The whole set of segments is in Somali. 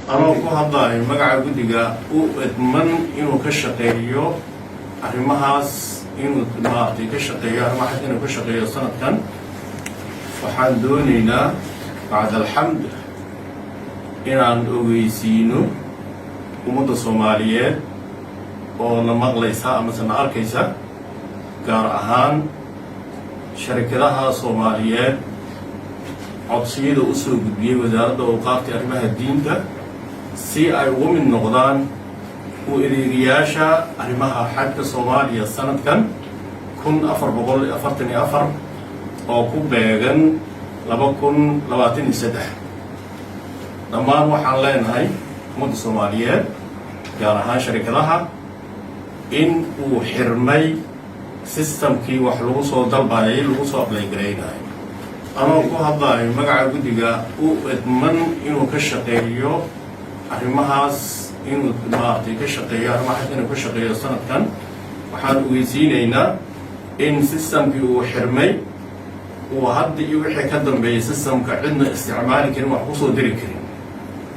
أنا ku hadlahay magaca guddiga u idman inuu ka shaqeeyo arrimahaas inuu maartay ka shaqeeyo arrimaha inuu ka shaqeeyo sanadkan waxaan doonaynaa bacd alxamd inaan ogeysiino ummadda Soomaaliyeed oo na maqlaysa ama na arkaysa gaar ahaan shirkadaha Soomaaliyeed codsiyada u soo gudbiyay wasaaradda awqaafta arrimaha diinta si ay ugu mid noqdaan u adeegayaasha arrimaha xajka Soomaaliya sanadkan 1444 oo ku beegan 2023 dhammaan waxaan leenahay ummadda Soomaaliyeed gaar ahaan shirkadaha in uu xirmay systemkii wax lagu soo dalbayay lagu soo apply gareeyay أنا ku hadlahay magaca guddiga u idman inuu ka shaqeeyo arrimahaas inuu maartay ka shaqeeyo arrimaha inuu ka shaqeeyo sanadkan waxaan ogeysiinaynaa in systemkii uu xirmay uu hadda iyo wixii ka dambeeyay systemka cidna isticmaali karin wax ku soo diri karin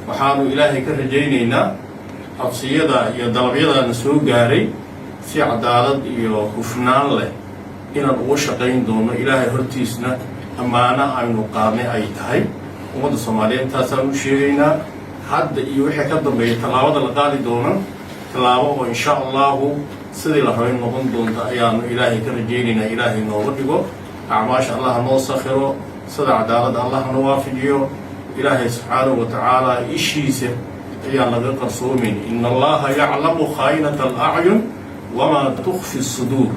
waxaanu ilaahay ka rajaynaynaa codsiyada iyo dalabyada soo gaaray si cadaalad iyo hufnaan leh inaan ugu shaqayn doono ilaahay hortiisna أمانة أنو قارني أي تهي ومد الصوماليين تاسم شيرينا حد يوحي كدم بيتلاوة القالي دونا تلاوة وإن شاء الله سيدي لحوين نظن دون تأيان إلهي كرجينينا إلهي نوردقو أعماش الله نوصخرو سيدي عدالة الله نوافجيو إلهي سبحانه وتعالى إشيسي أيان لغير صومين إن الله يعلم خائنة الأعين وما تخفي الصدور